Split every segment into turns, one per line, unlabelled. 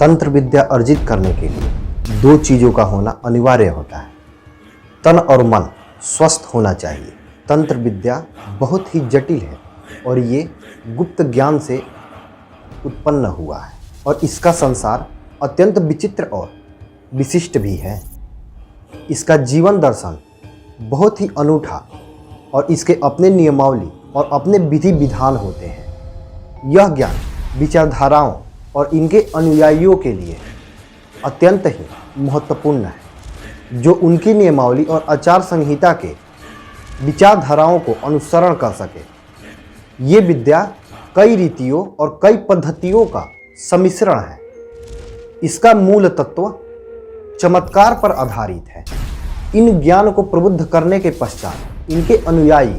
तंत्र विद्या अर्जित करने के लिए दो चीज़ों का होना अनिवार्य होता है। तन और मन स्वस्थ होना चाहिए। तंत्र विद्या बहुत ही जटिल है और ये गुप्त ज्ञान से उत्पन्न हुआ है और इसका संसार अत्यंत विचित्र और विशिष्ट भी है। इसका जीवन दर्शन बहुत ही अनूठा और इसके अपने नियमावली और अपने विधि विधान होते हैं। यह ज्ञान विचारधाराओं और इनके अनुयायियों के लिए अत्यंत ही महत्वपूर्ण है, जो उनकी नियमावली और आचार संहिता के विचारधाराओं को अनुसरण कर सके। ये विद्या कई रीतियों और कई पद्धतियों का सम्मिश्रण है। इसका मूल तत्व चमत्कार पर आधारित है। इन ज्ञान को प्रबुद्ध करने के पश्चात इनके अनुयायी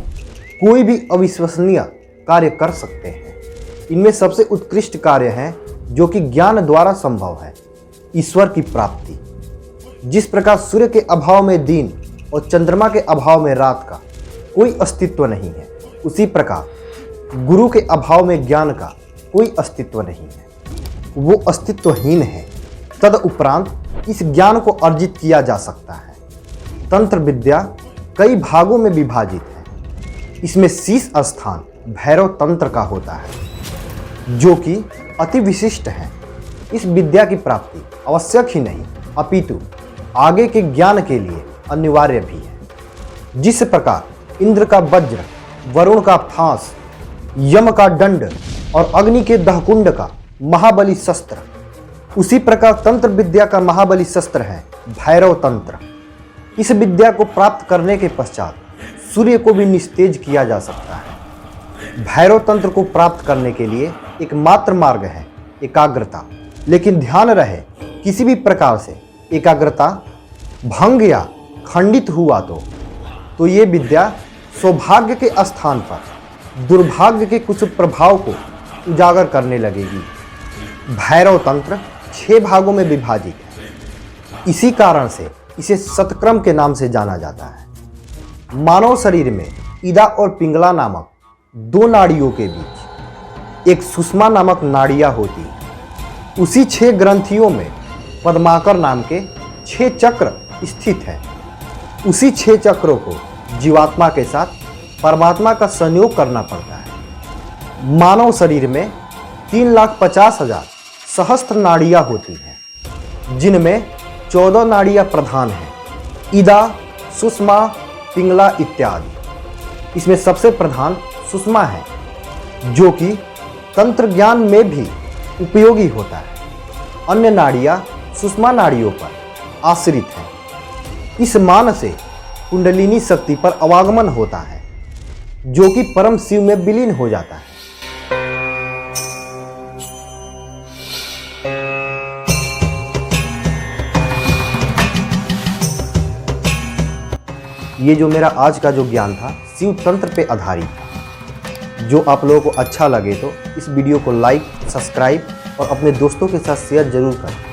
कोई भी अविश्वसनीय कार्य कर सकते हैं। इनमें सबसे उत्कृष्ट कार्य है जो कि ज्ञान द्वारा संभव है, ईश्वर की प्राप्ति। जिस प्रकार सूर्य के अभाव में दिन और चंद्रमा के अभाव में रात का कोई अस्तित्व नहीं है, उसी प्रकार गुरु के अभाव में ज्ञान का कोई अस्तित्व नहीं है, वो अस्तित्वहीन है। तदुपरांत इस ज्ञान को अर्जित किया जा सकता है। तंत्र विद्या कई भागों में विभाजित है। इसमें शीर्ष स्थान भैरव तंत्र का होता है, जो कि अति विशिष्ट है। इस विद्या की प्राप्ति आवश्यक ही नहीं अपितु आगे के ज्ञान के लिए अनिवार्य भी है। जिस प्रकार इंद्र का वज्र, वरुण का फांस, यम का दंड और अग्नि के दहकुंड का महाबली शस्त्र, उसी प्रकार तंत्र विद्या का महाबली शस्त्र है भैरव तंत्र। इस विद्या को प्राप्त करने के पश्चात सूर्य को भी निस्तेज किया जा सकता है। भैरव तंत्र को प्राप्त करने के लिए एकमात्र मार्ग है एकाग्रता। लेकिन ध्यान रहे, किसी भी प्रकार से एकाग्रता भंग या खंडित हुआ तो ये विद्या सौभाग्य के स्थान पर दुर्भाग्य के कुछ प्रभाव को उजागर करने लगेगी। भैरव तंत्र 6 भागों में विभाजित है। इसी कारण से इसे शतक्रम के नाम से जाना जाता है। मानव शरीर में इदा और पिंगला नामक 2 नाड़ियों के बीच एक सुषमा नामक नाड़िया होती है। उसी 6 ग्रंथियों में पद्माकर नाम के 6 चक्र स्थित हैं। उसी 6 चक्रों को जीवात्मा के साथ परमात्मा का संयोग करना पड़ता है। मानव शरीर में 3,50,000 सहस्त्र नाड़ियाँ होती हैं, जिनमें 14 नाड़ियाँ प्रधान हैं, इदा, सुषमा, पिंगला इत्यादि। इसमें सबसे प्रधान सुषमा है, जो कि तंत्र ज्ञान में भी उपयोगी होता है। अन्य नाड़ियाँ सुषमा नाड़ियों पर आश्रित हैं। इस मान से कुंडलिनी शक्ति पर आवागमन होता है, जो कि परम शिव में विलीन हो जाता है। ये जो मेरा आज का जो ज्ञान था शिव तंत्र पे आधारित था। जो आप लोगों को अच्छा लगे तो इस वीडियो को लाइक, सब्सक्राइब और अपने दोस्तों के साथ शेयर जरूर करें।